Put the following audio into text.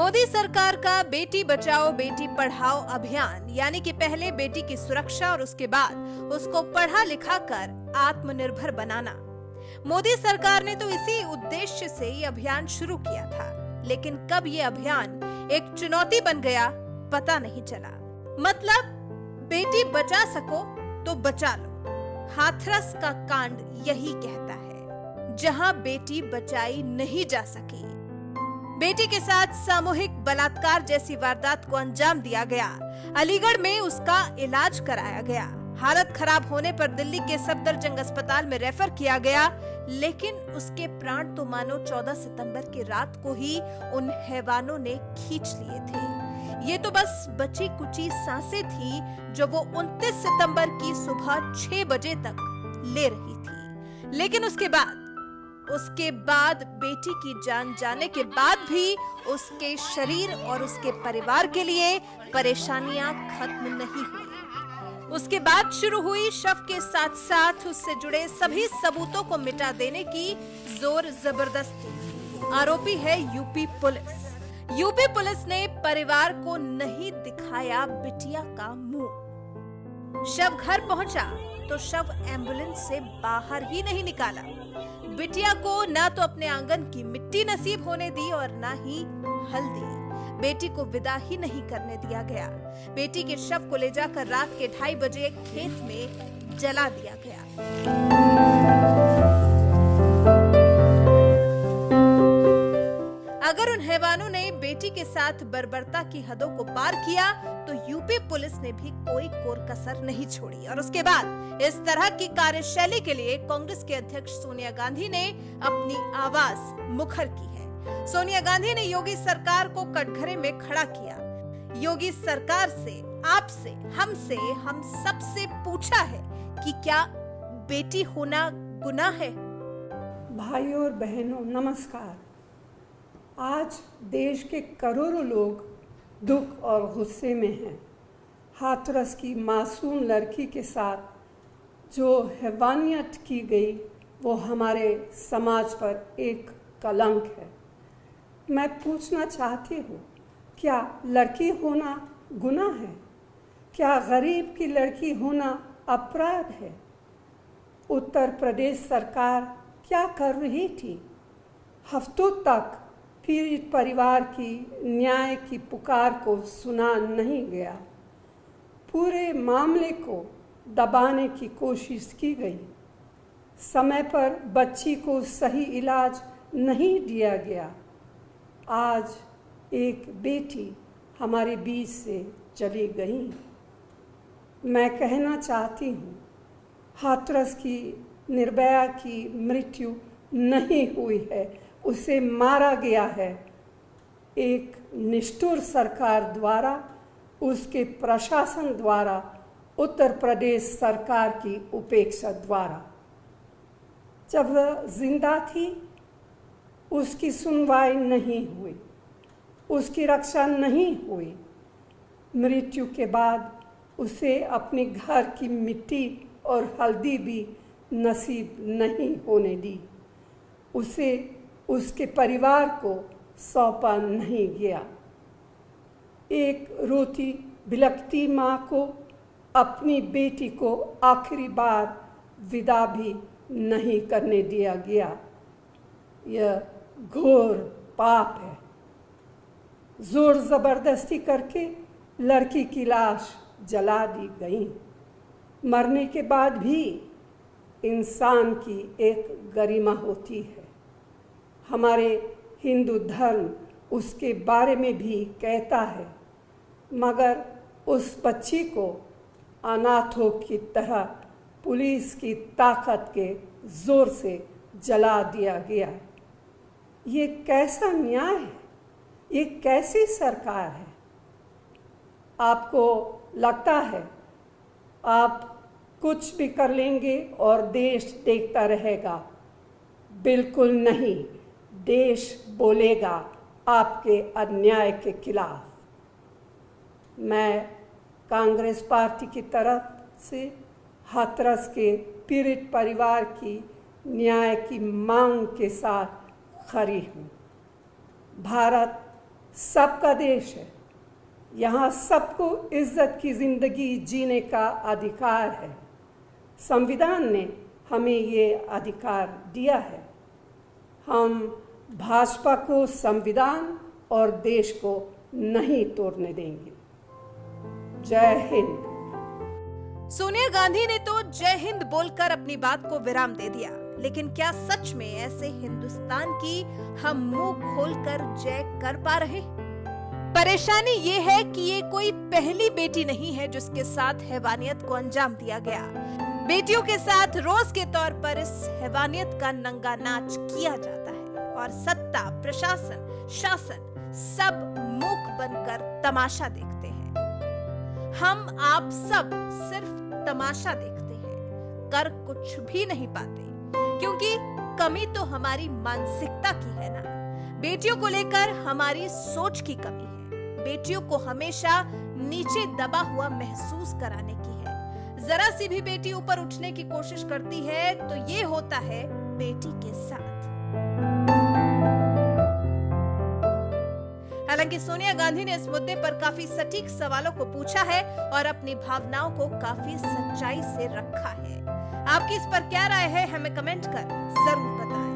मोदी सरकार का बेटी बचाओ बेटी पढ़ाओ अभियान यानी कि पहले बेटी की सुरक्षा और उसके बाद उसको पढ़ा लिखा कर आत्मनिर्भर बनाना। मोदी सरकार ने तो इसी उद्देश्य से ये अभियान शुरू किया था, लेकिन कब ये अभियान एक चुनौती बन गया पता नहीं चला। मतलब बेटी बचा सको तो बचा लो। हाथरस का कांड यही कहता है, जहां बेटी बचाई नहीं जा सकी। बेटी के साथ सामूहिक बलात्कार जैसी वारदात को अंजाम दिया गया। अलीगढ़ में उसका इलाज कराया गया। हालत खराब होने पर दिल्ली के सफदरजंग अस्पताल में रेफर किया गया, लेकिन उसके प्राण तो मानो 14 सितंबर की रात को ही उन हैवानों ने खींच लिए थे। ये तो बस बची कुची सांसें थी जो वो 29 सितंबर की सुबह 6 बजे तक ले रही थी। लेकिन उसके बाद बेटी की जान जाने के बाद भी उसके शरीर और उसके परिवार के लिए परेशानियां खत्म नहीं हुई। उसके बाद शुरू हुई शव के साथ साथ उससे जुड़े सभी सबूतों को मिटा देने की जोर जबरदस्ती। आरोपी है यूपी पुलिस। यूपी पुलिस ने परिवार को नहीं दिखाया बिटिया का मुंह। शव घर पहुंचा तो शव एम्बुलेंस से बाहर ही नहीं निकाला। बिटिया को ना तो अपने आंगन की मिट्टी नसीब होने दी और ना ही हल्दी। बेटी को विदा ही नहीं करने दिया गया। बेटी के शव को ले जाकर रात के 2:30 बजे एक खेत में जला दिया गया। अगर उन हैवानों ने बेटी के साथ बर्बरता की हदों को पार किया तो यूपी पुलिस ने भी कोई कोर कसर नहीं छोड़ी। और उसके बाद इस तरह की कार्यशैली के लिए कांग्रेस के अध्यक्ष सोनिया गांधी ने अपनी आवाज मुखर की है। सोनिया गांधी ने योगी सरकार को कटघरे में खड़ा किया। योगी सरकार से, आपसे, हमसे, हम सबसे पूछा है कि क्या बेटी होना गुनाह है? भाइयों और बहनों, नमस्कार। आज देश के करोड़ों लोग दुख और गुस्से में हैं। हाथरस की मासूम लड़की के साथ जो हैवानियत की गई वो हमारे समाज पर एक कलंक है। मैं पूछना चाहती हूँ, क्या लड़की होना गुनाह है? क्या गरीब की लड़की होना अपराध है? उत्तर प्रदेश सरकार क्या कर रही थी? हफ्तों तक पीड़ित परिवार की न्याय की पुकार को सुना नहीं गया। पूरे मामले को दबाने की कोशिश की गई। समय पर बच्ची को सही इलाज नहीं दिया गया। आज एक बेटी हमारे बीच से चली गई। मैं कहना चाहती हूँ, हाथरस की निर्भया की मृत्यु नहीं हुई है, उसे मारा गया है। एक निष्ठुर सरकार द्वारा, उसके प्रशासन द्वारा, उत्तर प्रदेश सरकार की उपेक्षा द्वारा। जब वह जिंदा थी उसकी सुनवाई नहीं हुई, उसकी रक्षा नहीं हुई। मृत्यु के बाद उसे अपने घर की मिट्टी और हल्दी भी नसीब नहीं होने दी। उसे उसके परिवार को सौंपा नहीं गया। एक रोती बिलखती माँ को अपनी बेटी को आखिरी बार विदा भी नहीं करने दिया गया। यह घोर पाप है। जोर जबरदस्ती करके लड़की की लाश जला दी गई। मरने के बाद भी इंसान की एक गरिमा होती है। हमारे हिंदू धर्म उसके बारे में भी कहता है, मगर उस बच्ची को अनाथों की तरह पुलिस की ताकत के जोर से जला दिया गया। ये कैसा न्याय है? ये कैसी सरकार है? आपको लगता है आप कुछ भी कर लेंगे और देश देखता रहेगा? बिल्कुल नहीं। देश बोलेगा आपके अन्याय के खिलाफ। मैं कांग्रेस पार्टी की तरफ से हाथरस के पीड़ित परिवार की न्याय की मांग के साथ खड़ी हूँ। भारत सबका देश है। यहाँ सबको इज्जत की ज़िंदगी जीने का अधिकार है। संविधान ने हमें ये अधिकार दिया है। हम भाजपा को संविधान और देश को नहीं तोड़ने देंगे। जय हिंद। सोनिया गांधी ने तो जय हिंद बोलकर अपनी बात को विराम दे दिया, लेकिन क्या सच में ऐसे हिंदुस्तान की हम मुंह खोलकर जय कर पा रहे? परेशानी ये है कि ये कोई पहली बेटी नहीं है जिसके साथ हैवानियत को अंजाम दिया गया। बेटियों के साथ रोज के तौर पर इस हैवानियत का नंगा नाच किया जाता है और सत्ता, प्रशासन, शासन सब मूक बनकर तमाशा देखते हैं। हम आप सब सिर्फ तमाशा देखते हैं, कर कुछ भी नहीं पाते, क्योंकि कमी तो हमारी मानसिकता की है ना। बेटियों को लेकर हमारी सोच की कमी है। बेटियों को हमेशा नीचे दबा हुआ महसूस कराने की है। जरा सी भी बेटी ऊपर उठने की कोशिश करती है तो ये होता है बेटी के साथ। हालांकि सोनिया गांधी ने इस मुद्दे पर काफी सटीक सवालों को पूछा है और अपनी भावनाओं को काफी सच्चाई से रखा है। आपकी इस पर क्या राय है, हमें कमेंट कर जरूर बताएं।